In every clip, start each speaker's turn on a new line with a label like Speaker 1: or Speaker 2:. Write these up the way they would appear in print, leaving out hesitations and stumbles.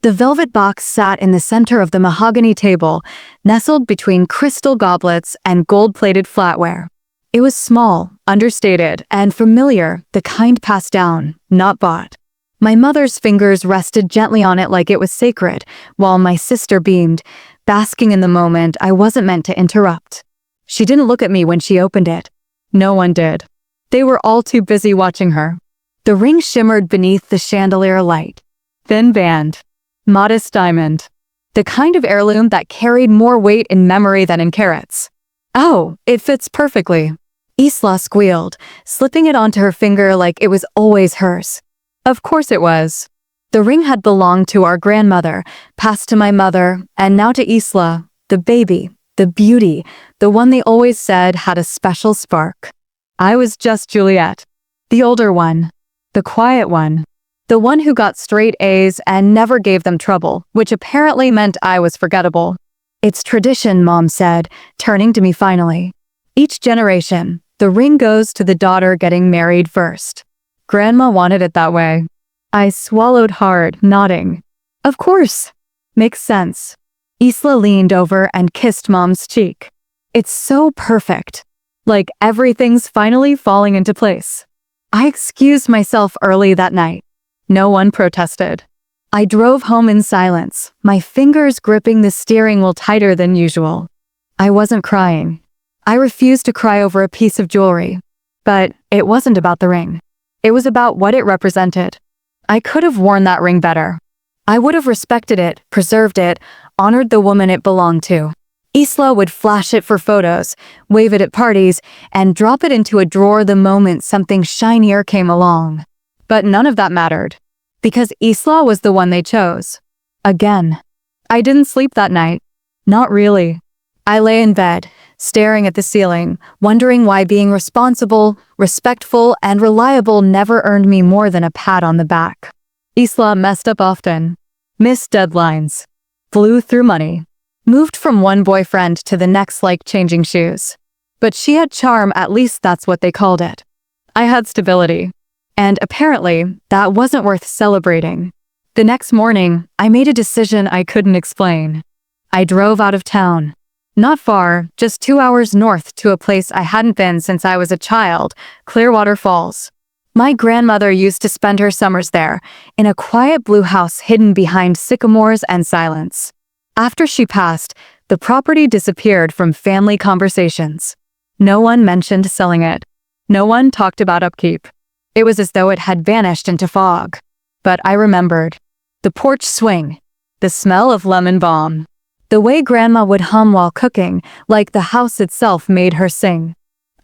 Speaker 1: The velvet box sat in the center of the mahogany table, nestled between crystal goblets and gold-plated flatware. It was small, understated, and familiar, the kind passed down, not bought. My mother's fingers rested gently on it like it was sacred, while my sister beamed, basking in the moment I wasn't meant to interrupt. She didn't look at me when she opened it. No one did. They were all too busy watching her. The ring shimmered beneath the chandelier light. Thin band. Modest diamond. The kind of heirloom that carried more weight in memory than in carats. "Oh, it fits perfectly," Isla squealed, slipping it onto her finger like it was always hers. Of course it was. The ring had belonged to our grandmother, passed to my mother, and now to Isla, the baby, the beauty, the one they always said had a special spark. I was just Juliet, the older one, the quiet one, the one who got straight A's and never gave them trouble, which apparently meant I was forgettable. "It's tradition," Mom said, turning to me finally. "Each generation, the ring goes to the daughter getting married first. Grandma wanted it that way." I swallowed hard, nodding. "Of course. Makes sense." Isla leaned over and kissed Mom's cheek. "It's so perfect. Like everything's finally falling into place." I excused myself early that night. No one protested. I drove home in silence, my fingers gripping the steering wheel tighter than usual. I wasn't crying. I refused to cry over a piece of jewelry. But it wasn't about the ring. It was about what it represented. I could have worn that ring better. I would have respected it, preserved it, honored the woman it belonged to. Isla would flash it for photos, wave it at parties, and drop it into a drawer the moment something shinier came along. But none of that mattered, because Isla was the one they chose. Again. I didn't sleep that night. Not really. I lay in bed, staring at the ceiling, wondering why being responsible, respectful, and reliable never earned me more than a pat on the back. Isla messed up often. Missed deadlines. Blew through money. Moved from one boyfriend to the next like changing shoes. But she had charm, at least that's what they called it. I had stability. And apparently, that wasn't worth celebrating. The next morning, I made a decision I couldn't explain. I drove out of town. Not far, just 2 hours north to a place I hadn't been since I was a child, Clearwater Falls. My grandmother used to spend her summers there, in a quiet blue house hidden behind sycamores and silence. After she passed, the property disappeared from family conversations. No one mentioned selling it. No one talked about upkeep. It was as though it had vanished into fog. But I remembered. The porch swing. The smell of lemon balm. The way Grandma would hum while cooking, like the house itself made her sing.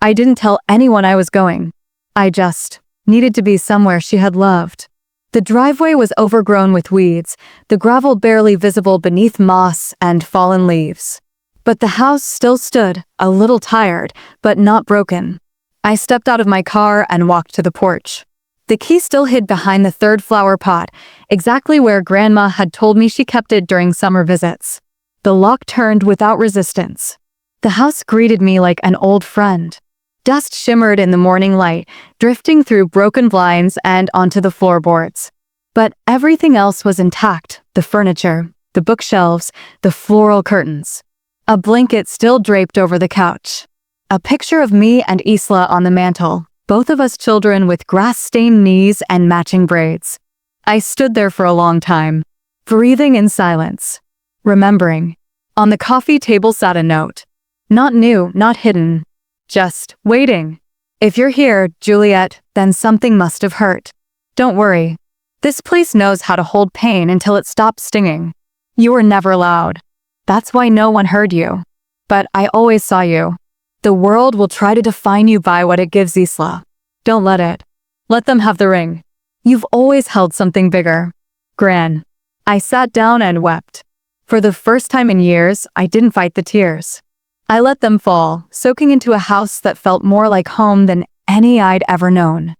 Speaker 1: I didn't tell anyone I was going. I just needed to be somewhere she had loved. The driveway was overgrown with weeds, the gravel barely visible beneath moss and fallen leaves. But the house still stood, a little tired, but not broken. I stepped out of my car and walked to the porch. The key still hid behind the third flower pot, exactly where Grandma had told me she kept it during summer visits. The lock turned without resistance. The house greeted me like an old friend. Dust shimmered in the morning light, drifting through broken blinds and onto the floorboards. But everything else was intact: the furniture, the bookshelves, the floral curtains. A blanket still draped over the couch. A picture of me and Isla on the mantel, both of us children with grass-stained knees and matching braids. I stood there for a long time, breathing in silence. Remembering. On the coffee table sat a note. Not new, not hidden. Just waiting. "If you're here, Juliet, then something must have hurt. Don't worry. This place knows how to hold pain until it stops stinging. You were never loud. That's why no one heard you. But I always saw you. The world will try to define you by what it gives Isla. Don't let it. Let them have the ring. You've always held something bigger. Gran." I sat down and wept. For the first time in years, I didn't fight the tears. I let them fall, soaking into a house that felt more like home than any I'd ever known.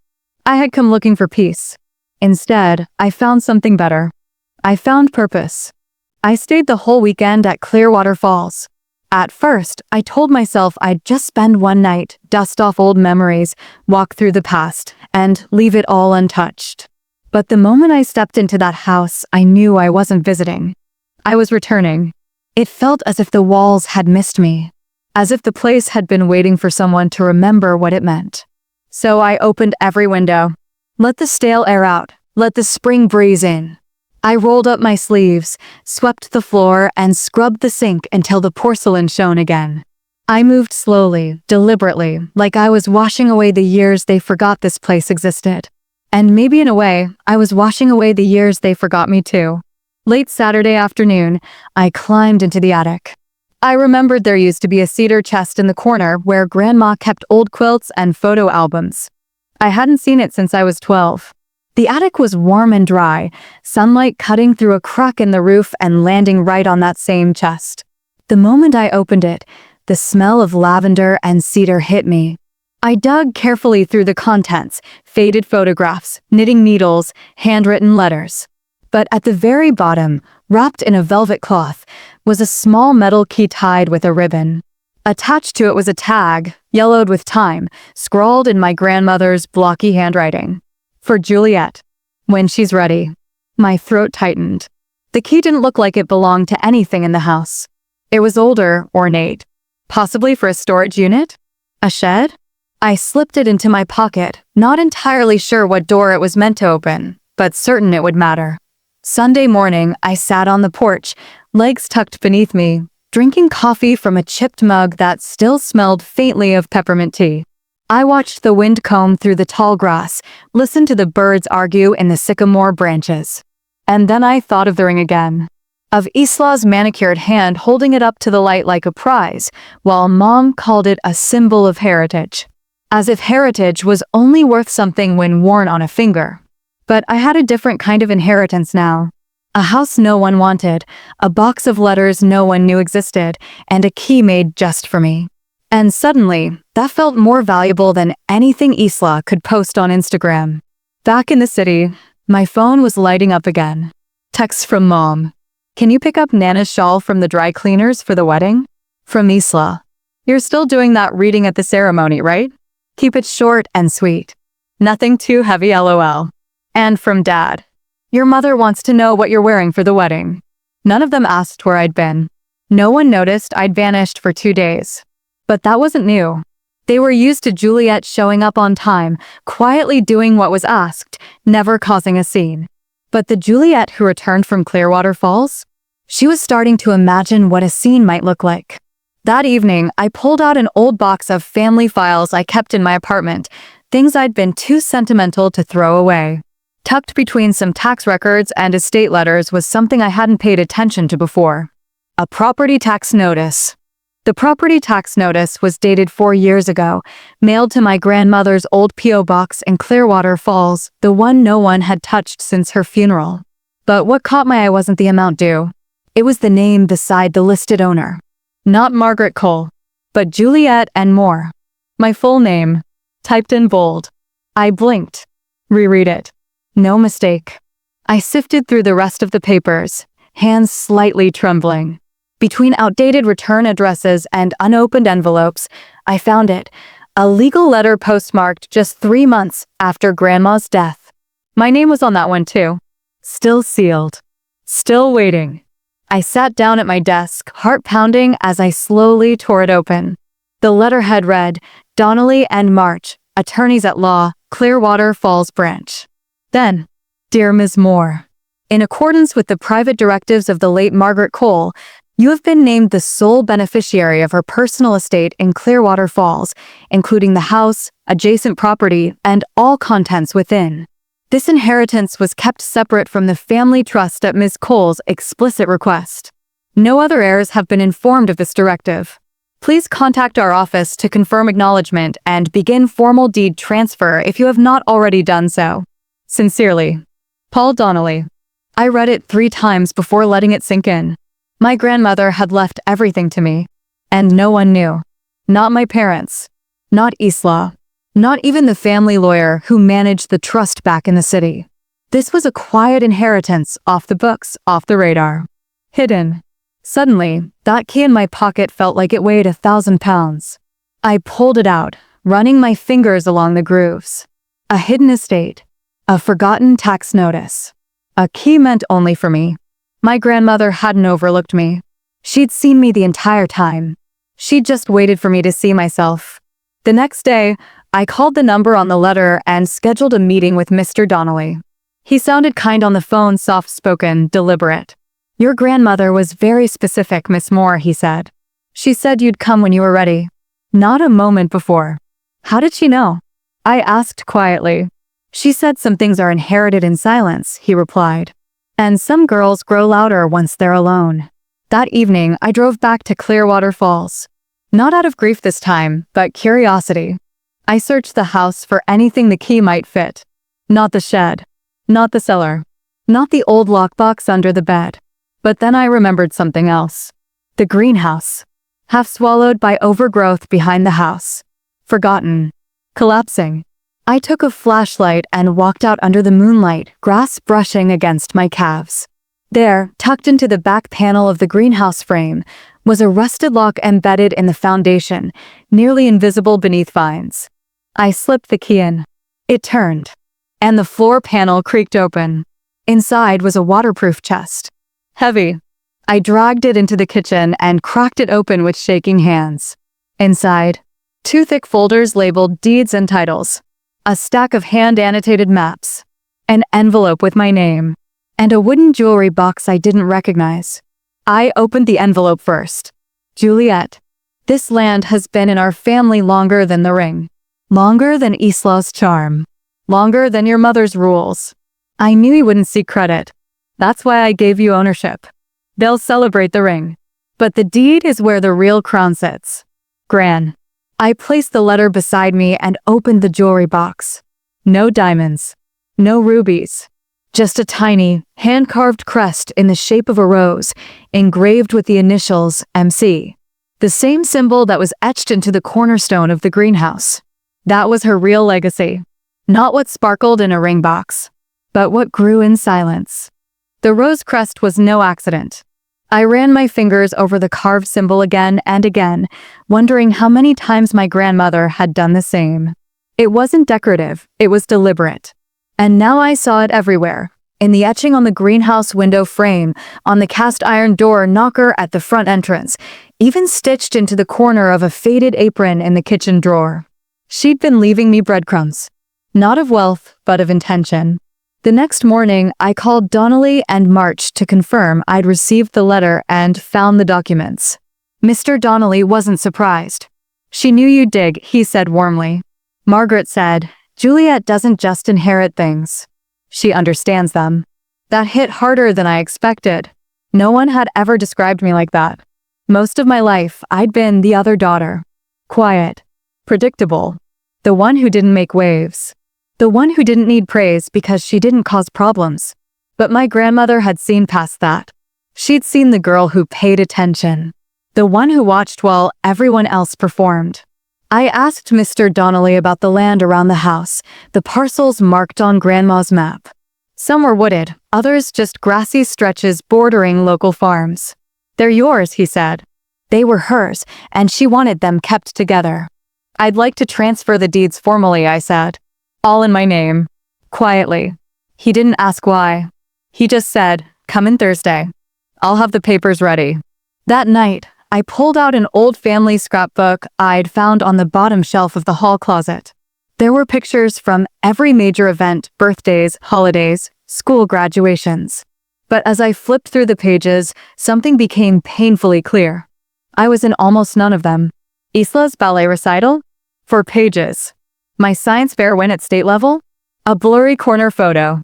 Speaker 1: I had come looking for peace. Instead, I found something better. I found purpose. I stayed the whole weekend at Clearwater Falls. At first, I told myself I'd just spend one night, dust off old memories, walk through the past, and leave it all untouched. But the moment I stepped into that house, I knew I wasn't visiting. I was returning. It felt as if the walls had missed me, as if the place had been waiting for someone to remember what it meant. So I opened every window. Let the stale air out, let the spring breeze in. I rolled up my sleeves, swept the floor, and scrubbed the sink until the porcelain shone again. I moved slowly, deliberately, like I was washing away the years they forgot this place existed. And maybe in a way, I was washing away the years they forgot me too. Late Saturday afternoon, I climbed into the attic. I remembered there used to be a cedar chest in the corner where Grandma kept old quilts and photo albums. I hadn't seen it since I was 12. The attic was warm and dry, sunlight cutting through a crack in the roof and landing right on that same chest. The moment I opened it, the smell of lavender and cedar hit me. I dug carefully through the contents, faded photographs, knitting needles, handwritten letters. But at the very bottom, wrapped in a velvet cloth, was a small metal key tied with a ribbon. Attached to it was a tag, yellowed with time, scrawled in my grandmother's blocky handwriting. For Juliet. When she's ready. My throat tightened. The key didn't look like it belonged to anything in the house. It was older, ornate. Possibly for a storage unit? A shed? I slipped it into my pocket, not entirely sure what door it was meant to open, but certain it would matter. Sunday morning, I sat on the porch, legs tucked beneath me, drinking coffee from a chipped mug that still smelled faintly of peppermint tea. I watched the wind comb through the tall grass, listened to the birds argue in the sycamore branches. And then I thought of the ring again. Of Isla's manicured hand holding it up to the light like a prize, while Mom called it a symbol of heritage. As if heritage was only worth something when worn on a finger. But I had a different kind of inheritance now. A house no one wanted, a box of letters no one knew existed, and a key made just for me. And suddenly, that felt more valuable than anything Isla could post on Instagram. Back in the city, my phone was lighting up again. Text from Mom. Can you pick up Nana's shawl from the dry cleaners for the wedding? From Isla. You're still doing that reading at the ceremony, right? Keep it short and sweet. Nothing too heavy, LOL. And from Dad. Your mother wants to know what you're wearing for the wedding. None of them asked where I'd been. No one noticed I'd vanished for 2 days. But that wasn't new. They were used to Juliet showing up on time, quietly doing what was asked, never causing a scene. But the Juliet who returned from Clearwater Falls? She was starting to imagine what a scene might look like. That evening, I pulled out an old box of family files I kept in my apartment, things I'd been too sentimental to throw away. Tucked between some tax records and estate letters was something I hadn't paid attention to before. A property tax notice. The property tax notice was dated 4 years ago, mailed to my grandmother's old P.O. box in Clearwater Falls, the one no one had touched since her funeral. But what caught my eye wasn't the amount due. It was the name beside the listed owner. Not Margaret Cole, but Juliet and Moore. My full name, typed in bold. I blinked. Reread it. No mistake. I sifted through the rest of the papers, hands slightly trembling. Between outdated return addresses and unopened envelopes, I found it. A legal letter postmarked just 3 months after Grandma's death. My name was on that one too. Still sealed. Still waiting. I sat down at my desk, heart pounding as I slowly tore it open. The letterhead read, Donnelly and March, Attorneys at Law, Clearwater Falls Branch. Then, Dear Ms. Moore, in accordance with the private directives of the late Margaret Cole, you have been named the sole beneficiary of her personal estate in Clearwater Falls, including the house, adjacent property, and all contents within. This inheritance was kept separate from the family trust at Ms. Cole's explicit request. No other heirs have been informed of this directive. Please contact our office to confirm acknowledgement and begin formal deed transfer if you have not already done so. Sincerely, Paul Donnelly. I read it 3 times before letting it sink in. My grandmother had left everything to me, and no one knew. Not my parents, not Isla, not even the family lawyer who managed the trust back in the city. This was a quiet inheritance, off the books, off the radar. Hidden. Suddenly, that key in my pocket felt like it weighed 1,000 pounds. I pulled it out, running my fingers along the grooves. A hidden estate. A forgotten tax notice. A key meant only for me. My grandmother hadn't overlooked me. She'd seen me the entire time. She'd just waited for me to see myself. The next day, I called the number on the letter and scheduled a meeting with Mr. Donnelly. He sounded kind on the phone, soft-spoken, deliberate. "Your grandmother was very specific, Miss Moore," he said. "She said you'd come when you were ready. Not a moment before." "How did she know?" I asked quietly. "She said some things are inherited in silence," he replied. "And some girls grow louder once they're alone." That evening, I drove back to Clearwater Falls. Not out of grief this time, but curiosity. I searched the house for anything the key might fit. Not the shed. Not the cellar. Not the old lockbox under the bed. But then I remembered something else. The greenhouse. Half swallowed by overgrowth behind the house. Forgotten. Collapsing. I took a flashlight and walked out under the moonlight, grass brushing against my calves. There, tucked into the back panel of the greenhouse frame, was a rusted lock embedded in the foundation, nearly invisible beneath vines. I slipped the key in. It turned. And the floor panel creaked open. Inside was a waterproof chest. Heavy. I dragged it into the kitchen and cracked it open with shaking hands. Inside, 2 thick folders labeled deeds and titles. A stack of hand-annotated maps. An envelope with my name. And a wooden jewelry box I didn't recognize. I opened the envelope first. "Juliet, this land has been in our family longer than the ring. Longer than Isla's charm. Longer than your mother's rules. I knew you wouldn't see credit. That's why I gave you ownership. They'll celebrate the ring. But the deed is where the real crown sits. Gran." I placed the letter beside me and opened the jewelry box. No diamonds. No rubies. Just a tiny, hand-carved crest in the shape of a rose, engraved with the initials MC. The same symbol that was etched into the cornerstone of the greenhouse. That was her real legacy. Not what sparkled in a ring box, but what grew in silence. The rose crest was no accident. I ran my fingers over the carved symbol again and again, wondering how many times my grandmother had done the same. It wasn't decorative, it was deliberate. And now I saw it everywhere. In the etching on the greenhouse window frame, on the cast iron door knocker at the front entrance, even stitched into the corner of a faded apron in the kitchen drawer. She'd been leaving me breadcrumbs. Not of wealth, but of intention. The next morning, I called Donnelly and March to confirm I'd received the letter and found the documents. Mr. Donnelly wasn't surprised. "She knew you'd dig," he said warmly. Margaret said, "Juliet doesn't just inherit things. She understands them." That hit harder than I expected. No one had ever described me like that. Most of my life, I'd been the other daughter. Quiet. Predictable. The one who didn't make waves. The one who didn't need praise because she didn't cause problems. But my grandmother had seen past that. She'd seen the girl who paid attention. The one who watched while everyone else performed. I asked Mr. Donnelly about the land around the house, the parcels marked on Grandma's map. Some were wooded, others just grassy stretches bordering local farms. "They're yours," he said. They were hers, and she wanted them kept together. "I'd like to transfer the deeds formally," I said. "All in my name." Quietly. He didn't ask why. He just said, "Come in Thursday. I'll have the papers ready." That night, I pulled out an old family scrapbook I'd found on the bottom shelf of the hall closet. There were pictures from every major event, birthdays, holidays, school graduations. But as I flipped through the pages, something became painfully clear. I was in almost none of them. Isla's ballet recital? For pages. My science fair win at state level? A blurry corner photo.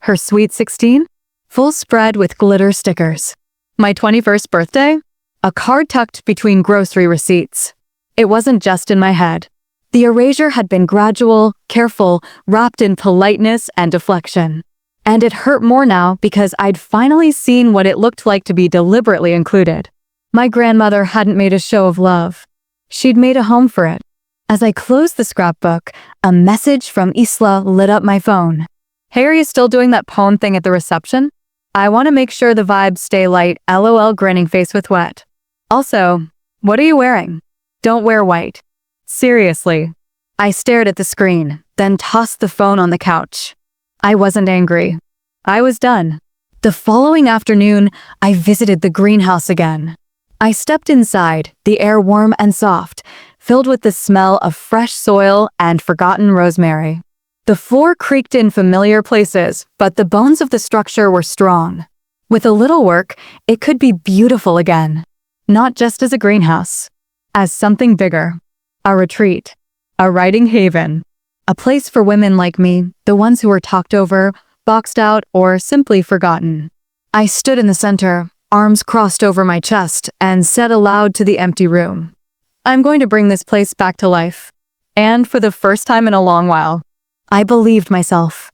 Speaker 1: Her sweet 16? Full spread with glitter stickers. My 21st birthday? A card tucked between grocery receipts. It wasn't just in my head. The erasure had been gradual, careful, wrapped in politeness and deflection. And it hurt more now because I'd finally seen what it looked like to be deliberately included. My grandmother hadn't made a show of love. She'd made a home for it. As I closed the scrapbook, a message from Isla lit up my phone. "Hey, are you still doing that poem thing at the reception? I want to make sure the vibes stay light, LOL grinning face with wet. Also, what are you wearing? Don't wear white. Seriously." I stared at the screen, then tossed the phone on the couch. I wasn't angry. I was done. The following afternoon, I visited the greenhouse again. I stepped inside, the air warm and soft, filled with the smell of fresh soil and forgotten rosemary. The floor creaked in familiar places, but the bones of the structure were strong. With a little work, it could be beautiful again. Not just as a greenhouse, as something bigger. A retreat. A writing haven. A place for women like me, the ones who were talked over, boxed out, or simply forgotten. I stood in the center, arms crossed over my chest, and said aloud to the empty room, "I'm going to bring this place back to life." And for the first time in a long while, I believed myself.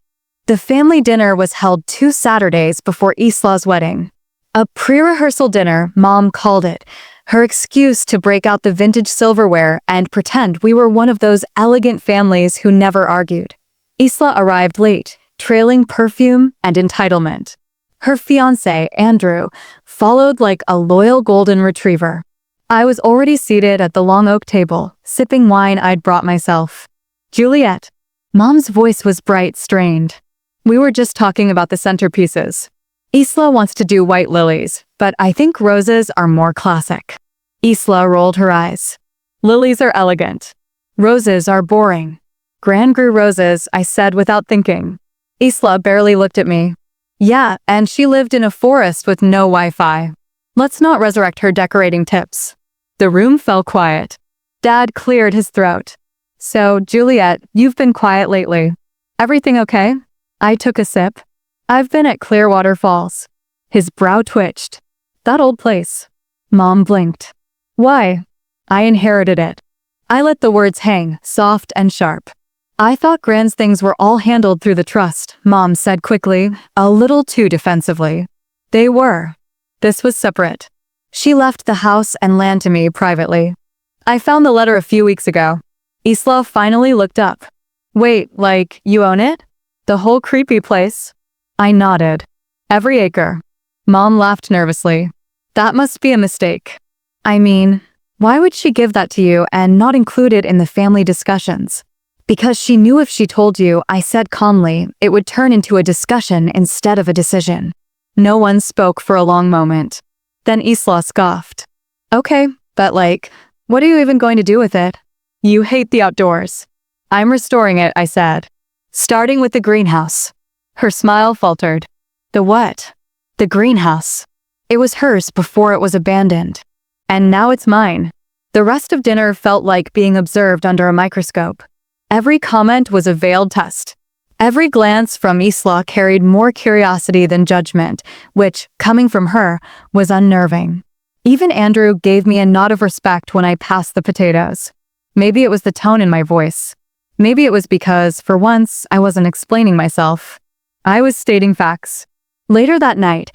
Speaker 1: The family dinner was held 2 Saturdays before Isla's wedding. A pre-rehearsal dinner, Mom called it, her excuse to break out the vintage silverware and pretend we were one of those elegant families who never argued. Isla arrived late, trailing perfume and entitlement. Her fiancé, Andrew, followed like a loyal golden retriever. I was already seated at the long oak table, sipping wine I'd brought myself. "Juliet." Mom's voice was bright, strained. "We were just talking about the centerpieces. Isla wants to do white lilies, but I think roses are more classic." Isla rolled her eyes. "Lilies are elegant. Roses are boring." "Gran grew roses," I said without thinking. Isla barely looked at me. "Yeah, and she lived in a forest with no Wi-Fi. Let's not resurrect her decorating tips." The room fell quiet. Dad cleared his throat. "So, Juliet, you've been quiet lately. Everything okay?" I took a sip. "I've been at Clearwater Falls." His brow twitched. "That old place." Mom blinked. "Why?" "I inherited it." I let the words hang, soft and sharp. "I thought Gran's things were all handled through the trust," Mom said quickly, a little too defensively. "They were. This was separate. She left the house and land to me privately. I found the letter a few weeks ago." Isla finally looked up. "Wait, like, you own it? The whole creepy place?" I nodded. "Every acre." Mom laughed nervously. "That must be a mistake. I mean, why would she give that to you and not include it in the family discussions?" "Because she knew if she told you," I said calmly, "it would turn into a discussion instead of a decision." No one spoke for a long moment. Then Isla scoffed. "Okay, but like, what are you even going to do with it?" "You hate the outdoors." "I'm restoring it," I said. "Starting with the greenhouse." Her smile faltered. "The what?" "The greenhouse. It was hers before it was abandoned. And now it's mine." The rest of dinner felt like being observed under a microscope. Every comment was a veiled test. Every glance from Isla carried more curiosity than judgment, which, coming from her, was unnerving. Even Andrew gave me a nod of respect when I passed the potatoes. Maybe it was the tone in my voice. Maybe it was because, for once, I wasn't explaining myself. I was stating facts. Later that night,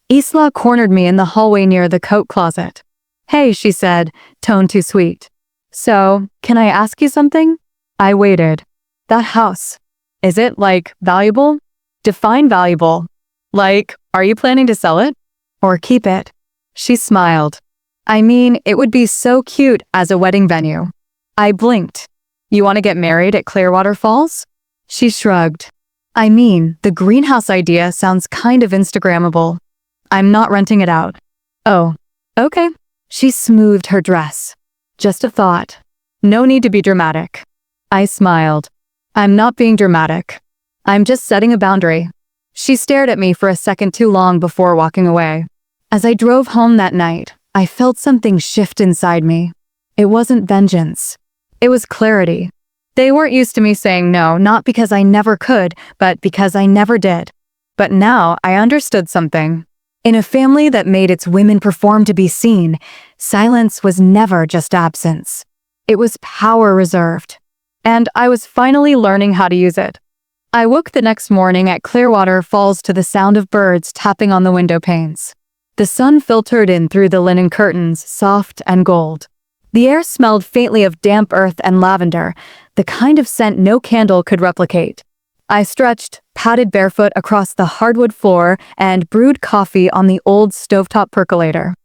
Speaker 1: Isla cornered me in the hallway near the coat closet. "Hey," she said, tone too sweet. "So, can I ask you something?" I waited. "That house. Is it, like, valuable?" "Define valuable." "Like, are you planning to sell it? Or keep it?" She smiled. "I mean, it would be so cute as a wedding venue." I blinked. "You want to get married at Clearwater Falls?" She shrugged. "I mean, the greenhouse idea sounds kind of Instagrammable. I'm not renting it out." "Oh, okay." She smoothed her dress. "Just a thought. No need to be dramatic." I smiled. "I'm not being dramatic. I'm just setting a boundary." She stared at me for a second too long before walking away. As I drove home that night, I felt something shift inside me. It wasn't vengeance. It was clarity. They weren't used to me saying no, not because I never could, but because I never did. But now I understood something. In a family that made its women perform to be seen, silence was never just absence. It was power reserved. And I was finally learning how to use it. I woke the next morning at Clearwater Falls to the sound of birds tapping on the window panes. The sun filtered in through the linen curtains, soft and gold. The air smelled faintly of damp earth and lavender, the kind of scent no candle could replicate. I stretched, padded barefoot across the hardwood floor, and brewed coffee on the old stovetop percolator.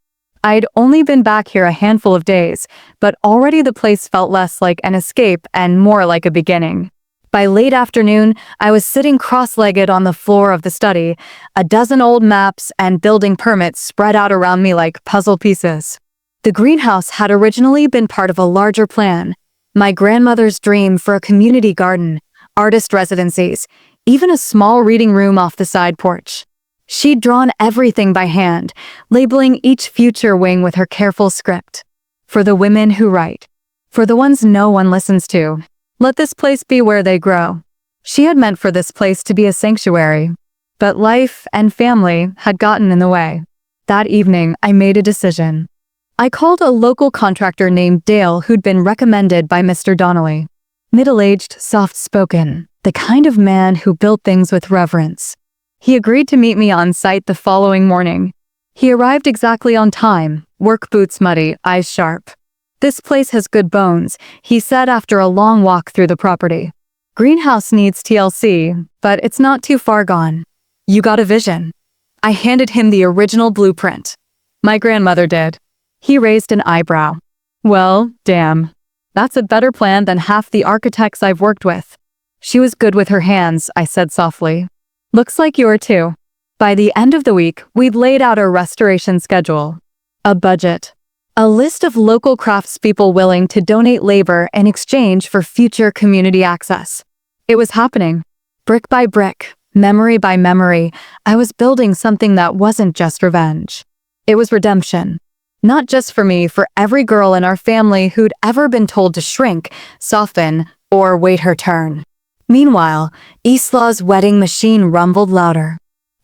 Speaker 1: I'd only been back here a handful of days, but already the place felt less like an escape and more like a beginning. By late afternoon, I was sitting cross-legged on the floor of the study, a dozen old maps and building permits spread out around me like puzzle pieces. The greenhouse had originally been part of a larger plan, my grandmother's dream for a community garden, artist residencies, even a small reading room off the side porch. She'd drawn everything by hand, labeling each future wing with her careful script. For the women who write. For the ones no one listens to. Let this place be where they grow. She had meant for this place to be a sanctuary. But life and family had gotten in the way. That evening, I made a decision. I called a local contractor named Dale who'd been recommended by Mr. Donnelly. Middle-aged, soft-spoken, the kind of man who built things with reverence. He agreed to meet me on site the following morning. He arrived exactly on time, work boots muddy, eyes sharp. "This place has good bones," he said after a long walk through the property. "Greenhouse needs TLC, but it's not too far gone. You got a vision." I handed him the original blueprint. My grandmother did. He raised an eyebrow. "Well, damn. That's a better plan than half the architects I've worked with." "She was good with her hands," I said softly. "Looks like you are too." By the end of the week, we'd laid out a restoration schedule. A budget. A list of local craftspeople willing to donate labor in exchange for future community access. It was happening. Brick by brick, memory by memory, I was building something that wasn't just revenge. It was redemption. Not just for me, for every girl in our family who'd ever been told to shrink, soften, or wait her turn. Meanwhile, Isla's wedding machine rumbled louder.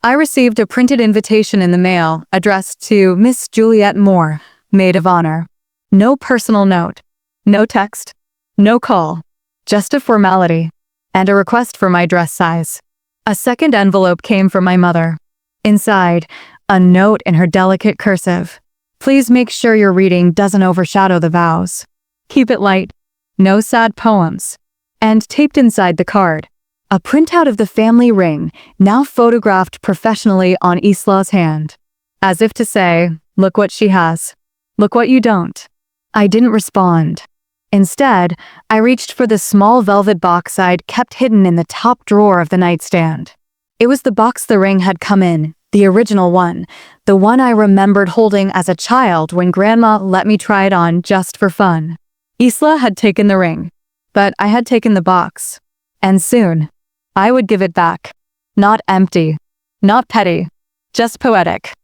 Speaker 1: I received a printed invitation in the mail addressed to Miss Juliet Moore, maid of honor. No personal note. No text. No call. Just a formality. And a request for my dress size. A second envelope came from my mother. Inside, a note in her delicate cursive. "Please make sure your reading doesn't overshadow the vows. Keep it light. No sad poems." And taped inside the card, a printout of the family ring, now photographed professionally on Isla's hand. As if to say, "Look what she has. Look what you don't." I didn't respond. Instead, I reached for the small velvet box I'd kept hidden in the top drawer of the nightstand. It was the box the ring had come in, the original one, the one I remembered holding as a child when Grandma let me try it on just for fun. Isla had taken the ring, but I had taken the box. And soon, I would give it back. Not empty, not petty, just poetic.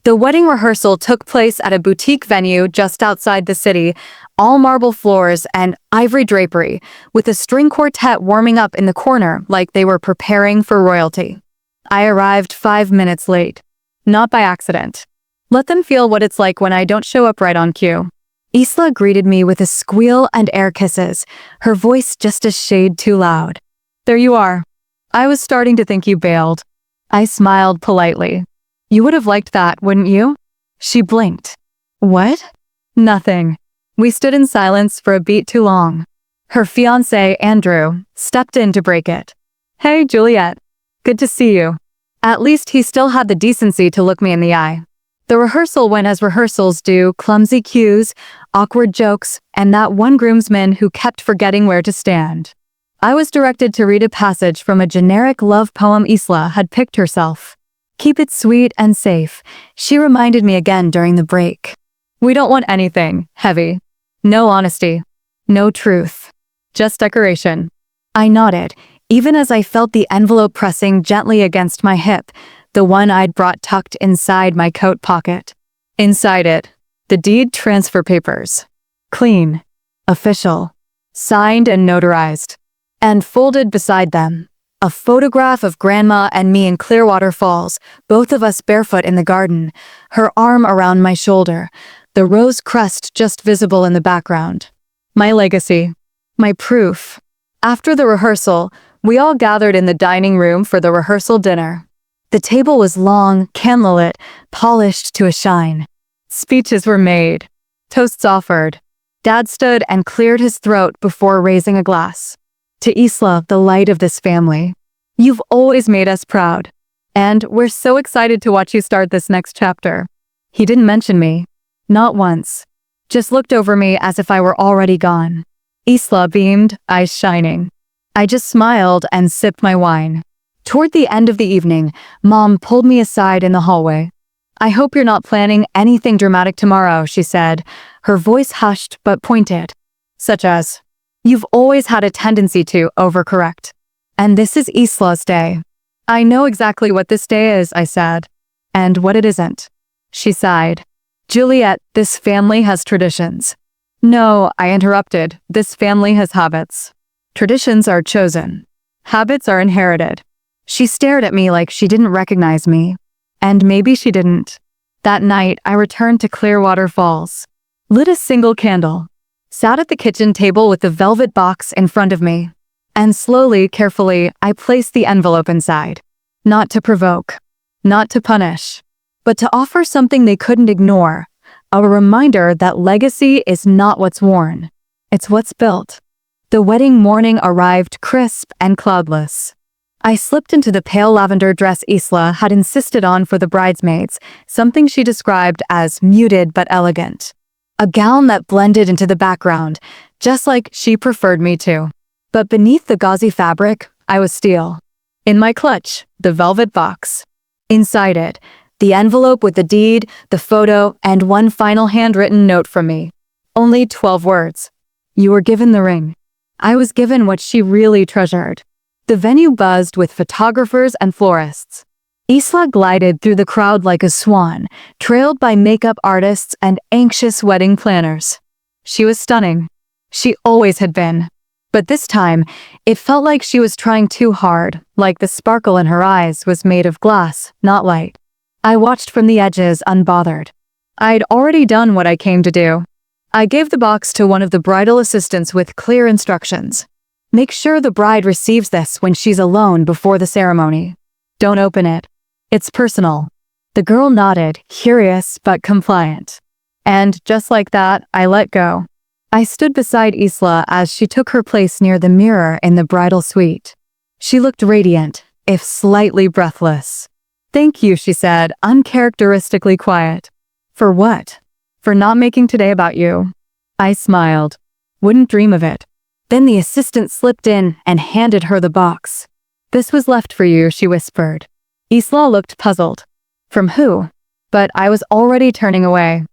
Speaker 1: The wedding rehearsal took place at a boutique venue just outside the city, all marble floors and ivory drapery, with a string quartet warming up in the corner like they were preparing for royalty. I arrived 5 minutes late. Not by accident. Let them feel what it's like when I don't show up right on cue. Isla greeted me with a squeal and air kisses, her voice just a shade too loud. "There you are. I was starting to think you bailed." I smiled politely. "You would have liked that, wouldn't you?" She blinked. "What?" "Nothing." We stood in silence for a beat too long. Her fiancé, Andrew, stepped in to break it. "Hey, Juliet. Good to see you." At least he still had the decency to look me in the eye. The rehearsal went as rehearsals do, clumsy cues, awkward jokes, and that one groomsman who kept forgetting where to stand. I was directed to read a passage from a generic love poem Isla had picked herself. "Keep it sweet and safe," she reminded me again during the break. "We don't want anything heavy. No honesty. No truth. Just decoration." I nodded, even as I felt the envelope pressing gently against my hip, the one I'd brought tucked inside my coat pocket. Inside it, the deed transfer papers. Clean. Official. Signed and notarized. And folded beside them, a photograph of Grandma and me in Clearwater Falls, both of us barefoot in the garden, her arm around my shoulder, the rose crest just visible in the background. My legacy. My proof. After the rehearsal, we all gathered in the dining room for the rehearsal dinner. The table was long, candlelit, polished to a shine. Speeches were made. Toasts offered. Dad stood and cleared his throat before raising a glass. "To Isla, the light of this family. You've always made us proud. And we're so excited to watch you start this next chapter." He didn't mention me. Not once. Just looked over me as if I were already gone. Isla beamed, eyes shining. I just smiled and sipped my wine. Toward the end of the evening, Mom pulled me aside in the hallway. "I hope you're not planning anything dramatic tomorrow," she said, her voice hushed but pointed. Such as, "You've always had a tendency to overcorrect. And this is Isla's day." "I know exactly what this day is," I said. "And what it isn't." She sighed. "Juliet, this family has traditions." "No," I interrupted, "this family has habits. Traditions are chosen. Habits are inherited." She stared at me like she didn't recognize me. And maybe she didn't. That night, I returned to Clearwater Falls. Lit a single candle. Sat at the kitchen table with the velvet box in front of me. And slowly, carefully, I placed the envelope inside. Not to provoke. Not to punish. But to offer something they couldn't ignore. A reminder that legacy is not what's worn. It's what's built. The wedding morning arrived crisp and cloudless. I slipped into the pale lavender dress Isla had insisted on for the bridesmaids, something she described as muted but elegant. A gown that blended into the background, just like she preferred me to. But beneath the gauzy fabric, I was steel. In my clutch, the velvet box. Inside it, the envelope with the deed, the photo, and one final handwritten note from me. Only 12 words. "You were given the ring." I was given what she really treasured. The venue buzzed with photographers and florists. Isla glided through the crowd like a swan, trailed by makeup artists and anxious wedding planners. She was stunning. She always had been. But this time, it felt like she was trying too hard, like the sparkle in her eyes was made of glass, not light. I watched from the edges, unbothered. I'd already done what I came to do. I gave the box to one of the bridal assistants with clear instructions. "Make sure the bride receives this when she's alone before the ceremony. Don't open it. It's personal." The girl nodded, curious but compliant. And just like that, I let go. I stood beside Isla as she took her place near the mirror in the bridal suite. She looked radiant, if slightly breathless. "Thank you," she said, uncharacteristically quiet. "For what?" "For not making today about you." I smiled. "Wouldn't dream of it." Then the assistant slipped in and handed her the box. "This was left for you," she whispered. Isla looked puzzled. "From who?" But I was already turning away.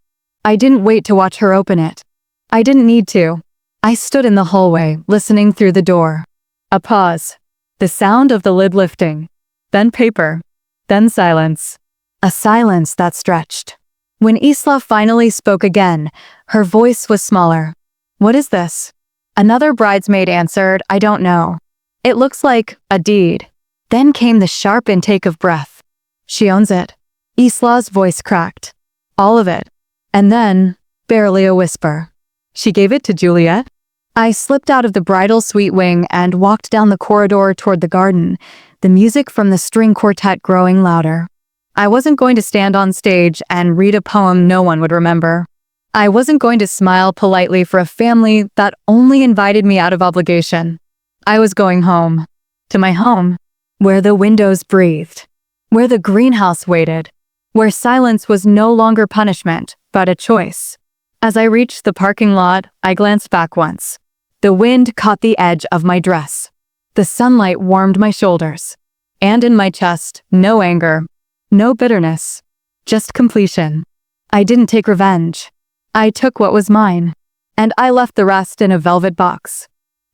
Speaker 1: I didn't wait to watch her open it. I didn't need to. I stood in the hallway, listening through the door. A pause. The sound of the lid lifting. Then paper. Then silence. A silence that stretched. When Isla finally spoke again, her voice was smaller. "What is this?" Another bridesmaid answered, "I don't know. It looks like a deed." Then came the sharp intake of breath. "She owns it." Isla's voice cracked. "All of it." And then, barely a whisper, "She gave it to Juliet?" I slipped out of the bridal suite wing and walked down the corridor toward the garden, the music from the string quartet growing louder. I wasn't going to stand on stage and read a poem no one would remember. I wasn't going to smile politely for a family that only invited me out of obligation. I was going home. To my home. Where the windows breathed. Where the greenhouse waited. Where silence was no longer punishment, but a choice. As I reached the parking lot, I glanced back once. The wind caught the edge of my dress. The sunlight warmed my shoulders. And in my chest, no anger. No bitterness. Just completion. I didn't take revenge. I took what was mine, and I left the rest in a velvet box.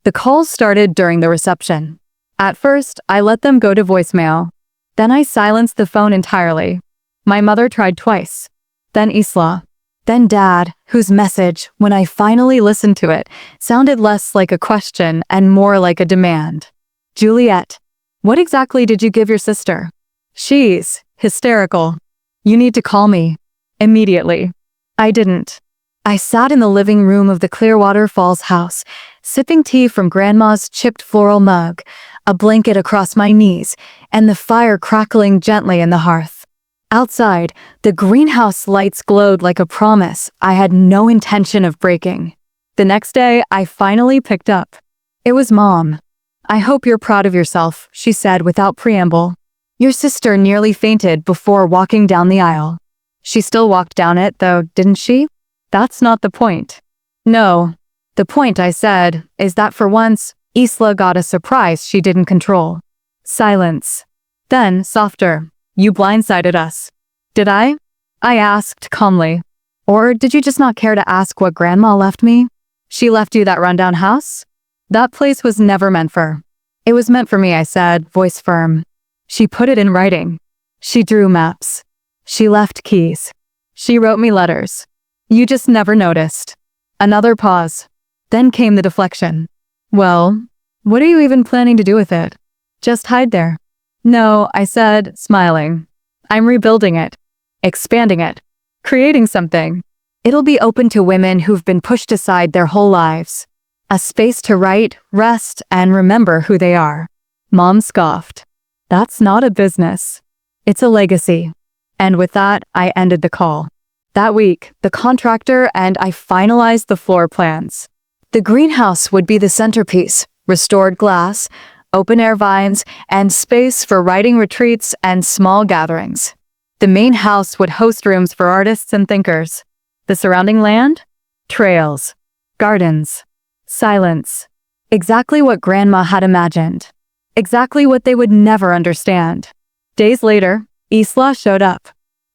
Speaker 1: The calls started during the reception. At first, I let them go to voicemail. Then I silenced the phone entirely. My mother tried twice. Then Isla. Then Dad, whose message, when I finally listened to it, sounded less like a question and more like a demand. "Juliet, what exactly did you give your sister?" "She's hysterical. You need to call me. Immediately." I didn't. I sat in the living room of the Clearwater Falls house, sipping tea from Grandma's chipped floral mug, a blanket across my knees, and the fire crackling gently in the hearth. Outside, the greenhouse lights glowed like a promise I had no intention of breaking. The next day, I finally picked up. It was Mom. "I hope you're proud of yourself," she said without preamble. "Your sister nearly fainted before walking down the aisle." She still walked down it, though, didn't she? "That's not the point." "No. The point," I said, "is that for once, Isla got a surprise she didn't control. Silence. Then, softer. You blindsided us. Did I? I asked calmly. Or did you just not care to ask what Grandma left me? She left you that rundown house? That place was never meant for. It was meant for me, I said, voice firm. She put it in writing. She drew maps. She left keys. She wrote me letters. You just never noticed. Another pause. Then came the deflection. Well, what are you even planning to do with it? Just hide there. No, I said, smiling. I'm rebuilding it. Expanding it. Creating something. It'll be open to women who've been pushed aside their whole lives. A space to write, rest, and remember who they are. Mom scoffed. That's not a business. It's a legacy. And with that, I ended the call. That week, the contractor and I finalized the floor plans. The greenhouse would be the centerpiece, restored glass, open-air vines, and space for writing retreats and small gatherings. The main house would host rooms for artists and thinkers. The surrounding land? Trails. Gardens. Silence. Exactly what Grandma had imagined. Exactly what they would never understand. Days later, Isla showed up.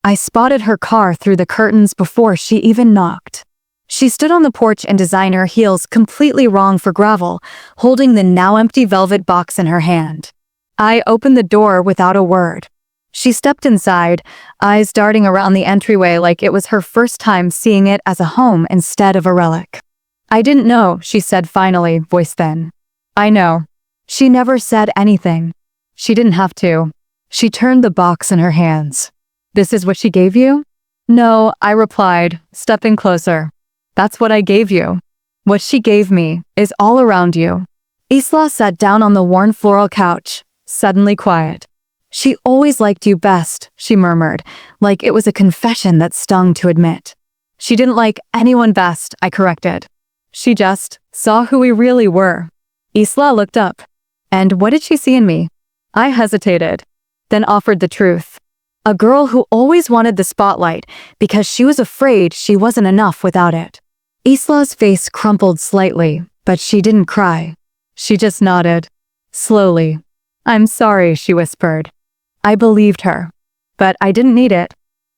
Speaker 1: I spotted her car through the curtains before she even knocked. She stood on the porch in designer heels completely wrong for gravel, holding the now empty velvet box in her hand. I opened the door without a word. She stepped inside, eyes darting around the entryway like it was her first time seeing it as a home instead of a relic. I didn't know, she said finally, voice thin. I know. She never said anything. She didn't have to. She turned the box in her hands. This is what she gave you? No, I replied, stepping closer. That's what I gave you. What she gave me is all around you. Isla sat down on the worn floral couch, suddenly quiet. She always liked you best, she murmured, like it was a confession that stung to admit. She didn't like anyone best, I corrected. She just saw who we really were. Isla looked up. And what did she see in me? I hesitated, then offered the truth. A girl who always wanted the spotlight because she was afraid she wasn't enough without it. Isla's face crumpled slightly, but she didn't cry. She just nodded. Slowly. I'm sorry, she whispered. I believed her. But I didn't need it.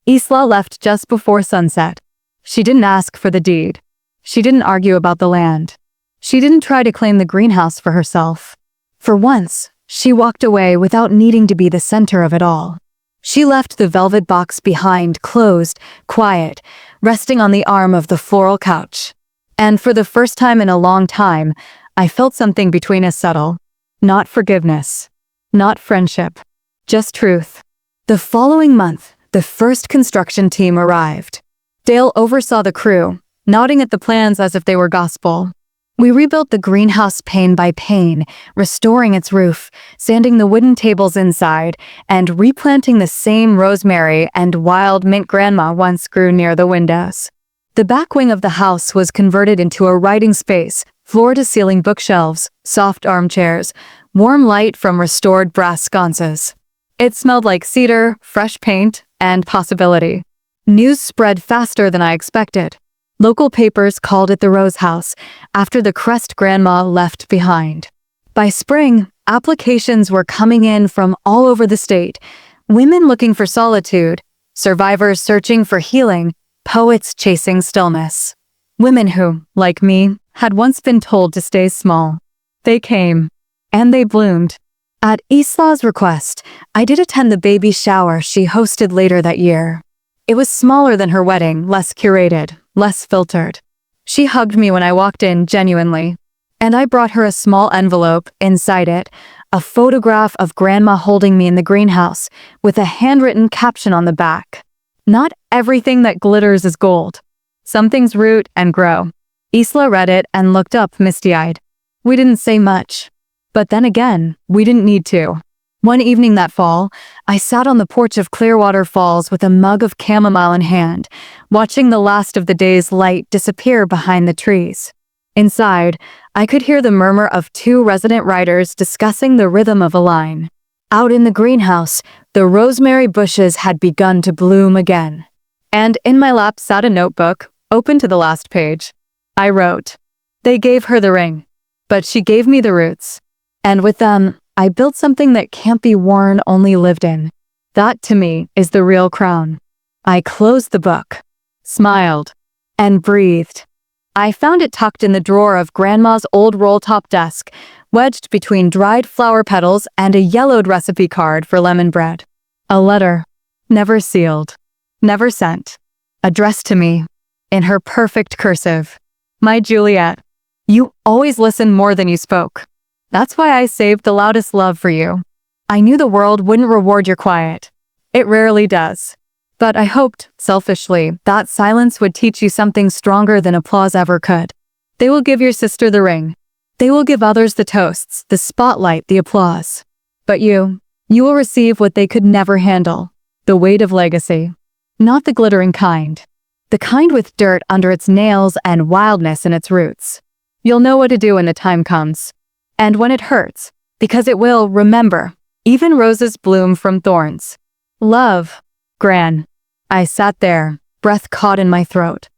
Speaker 1: Isla left just before sunset. She didn't ask for the deed. She didn't argue about the land. She didn't try to claim the greenhouse for herself. For once, she walked away without needing to be the center of it all. She left the velvet box behind, closed, quiet, resting on the arm of the floral couch. And for the first time in a long time, I felt something between us subtle. Not forgiveness. Not friendship. Just truth. The following month, the first construction team arrived. Dale oversaw the crew, nodding at the plans as if they were gospel. We rebuilt the greenhouse pane by pane, restoring its roof, sanding the wooden tables inside, and replanting the same rosemary and wild mint Grandma once grew near the windows. The back wing of the house was converted into a writing space, floor-to-ceiling bookshelves, soft armchairs, warm light from restored brass sconces. It smelled like cedar, fresh paint, and possibility. News spread faster than I expected. Local papers called it the Rose House, after the crest Grandma left behind. By spring, applications were coming in from all over the state. Women looking for solitude, survivors searching for healing, poets chasing stillness. Women who, like me, had once been told to stay small. They came, and they bloomed. At Isla's request, I did attend the baby shower she hosted later that year. It was smaller than her wedding, less curated, less filtered. She hugged me when I walked in genuinely, and I brought her a small envelope, inside it, a photograph of Grandma holding me in the greenhouse, with a handwritten caption on the back. Not everything that glitters is gold. Some things root and grow. Isla read it and looked up misty-eyed. We didn't say much. But then again, we didn't need to. One evening that fall, I sat on the porch of Clearwater Falls with a mug of chamomile in hand, watching the last of the day's light disappear behind the trees. Inside, I could hear the murmur of two resident writers discussing the rhythm of a line. Out in the greenhouse, the rosemary bushes had begun to bloom again. And in my lap sat a notebook, open to the last page. I wrote, "They gave her the ring. but she gave me the roots. And with them, I built something that can't be worn, only lived in. That, to me, is the real crown. I closed the book, smiled, and breathed. I found it tucked in the drawer of Grandma's old roll-top desk, wedged between dried flower petals and a yellowed recipe card for lemon bread. A letter, never sealed, never sent, addressed to me, in her perfect cursive. My Juliet, you always listened more than you spoke. That's why I saved the loudest love for you. I knew the world wouldn't reward your quiet. It rarely does. But I hoped, selfishly, that silence would teach you something stronger than applause ever could. They will give your sister the ring. They will give others the toasts, the spotlight, the applause. But you will receive what they could never handle, the weight of legacy. Not the glittering kind. The kind with dirt under its nails and wildness in its roots. You'll know what to do when the time comes. And when it hurts, because it will, remember, even roses bloom from thorns. Love, Gran. I sat there, breath caught in my throat.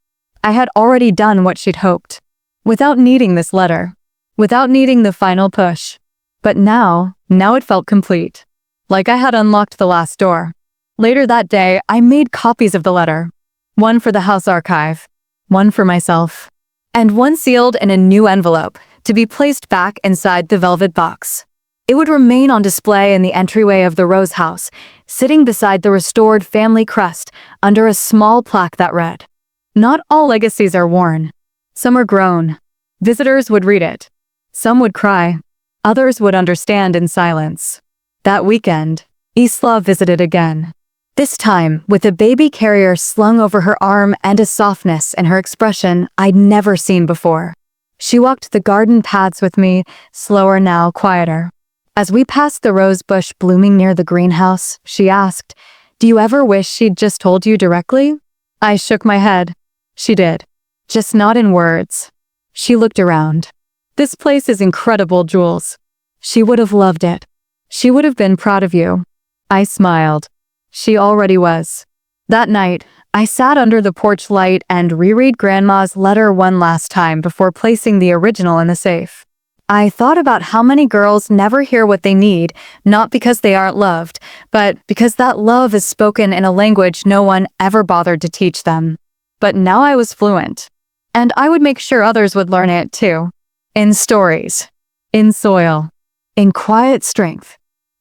Speaker 1: I had already done what she'd hoped. Without needing this letter. Without needing the final push. But now it felt complete. Like I had unlocked the last door. Later that day, I made copies of the letter. One for the house archive. One for myself. And one sealed in a new envelope, to be placed back inside the velvet box. It would remain on display in the entryway of the Rose House, sitting beside the restored family crest under a small plaque that read, "Not all legacies are worn. Some are grown." Visitors would read it. Some would cry. Others would understand in silence. That weekend, Isla visited again. This time, with a baby carrier slung over her arm and a softness in her expression I'd never seen before. She walked the garden paths with me, slower now, quieter. As we passed the rose bush blooming near the greenhouse, she asked, "Do you ever wish she'd just told you directly?" I shook my head. She did. Just not in words. She looked around. "This place is incredible, Jules. She would have loved it. She would have been proud of you." I smiled. She already was. That night, I sat under the porch light and reread Grandma's letter one last time before placing the original in the safe. I thought about how many girls never hear what they need, not because they aren't loved, but because that love is spoken in a language no one ever bothered to teach them. But now I was fluent. And I would make sure others would learn it too. In stories. In soil. In quiet strength.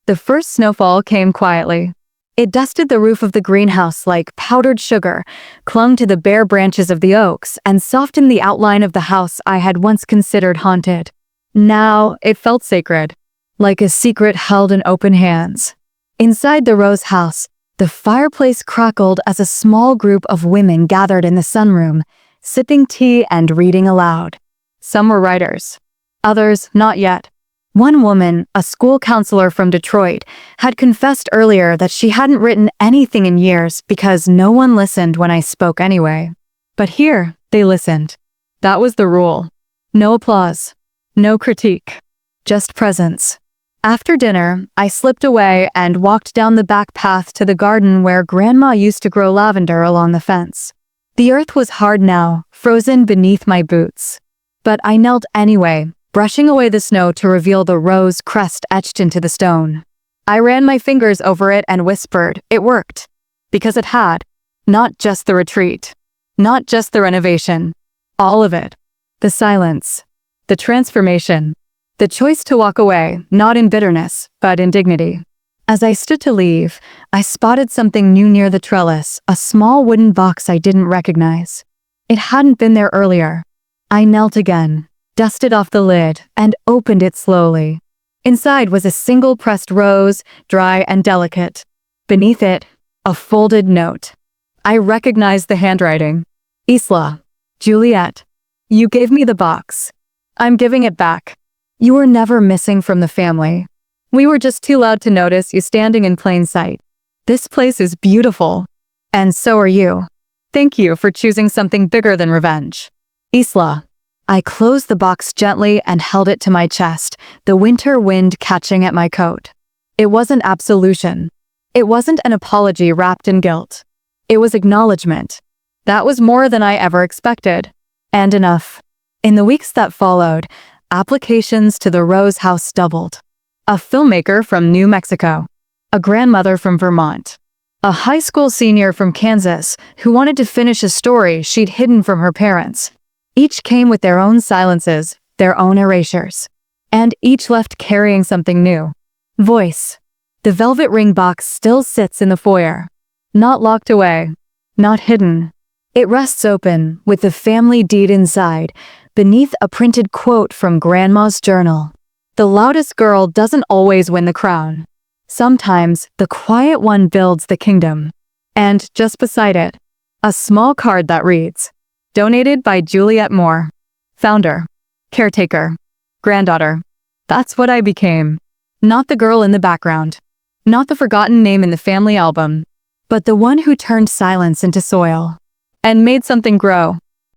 Speaker 1: The first snowfall came quietly. It dusted the roof of the greenhouse like powdered sugar, clung to the bare branches of the oaks, and softened the outline of the house I had once considered haunted. Now it felt sacred, like a secret held in open hands. Inside the Rose House, the fireplace crackled as a small group of women gathered in the sunroom, sipping tea and reading aloud. Some were writers. Others, not yet. One woman, a school counselor from Detroit, had confessed earlier that she hadn't written anything in years because no one listened when I spoke anyway. But here, they listened. That was the rule. No applause. No critique. Just presence. After dinner, I slipped away and walked down the back path to the garden where Grandma used to grow lavender along the fence. The earth was hard now, frozen beneath my boots. But I knelt anyway, brushing away the snow to reveal the rose crest etched into the stone. I ran my fingers over it and whispered, it worked. Because it had. Not just the retreat. Not just the renovation. All of it. The silence. The transformation. The choice to walk away, not in bitterness, but in dignity. As I stood to leave, I spotted something new near the trellis, a small wooden box I didn't recognize. It hadn't been there earlier. I knelt again, dusted off the lid, and opened it slowly. Inside was a single pressed rose, dry and delicate. Beneath it, a folded note. I recognized the handwriting. Isla, Juliet, you gave me the box. I'm giving it back. You were never missing from the family. We were just too loud to notice you standing in plain sight. This place is beautiful. And so are you. Thank you for choosing something bigger than revenge. Isla. I closed the box gently and held it to my chest, the winter wind catching at my coat. It wasn't absolution. It wasn't an apology wrapped in guilt. It was acknowledgement. That was more than I ever expected. And enough. In the weeks that followed, applications to the Rose House doubled. A filmmaker from New Mexico. A grandmother from Vermont. A high school senior from Kansas who wanted to finish a story she'd hidden from her parents. Each came with their own silences, their own erasures. And each left carrying something new. Voice. The velvet ring box still sits in the foyer. Not locked away. Not hidden. It rests open, with the family deed inside, beneath a printed quote from Grandma's journal. The loudest girl doesn't always win the crown. Sometimes, the quiet one builds the kingdom. And, just beside it, a small card that reads, "Donated by Juliet Moore. Founder. Caretaker. Granddaughter. That's what I became. Not the girl in the background. Not the forgotten name in the family album. But the one who turned silence into soil. And made something grow.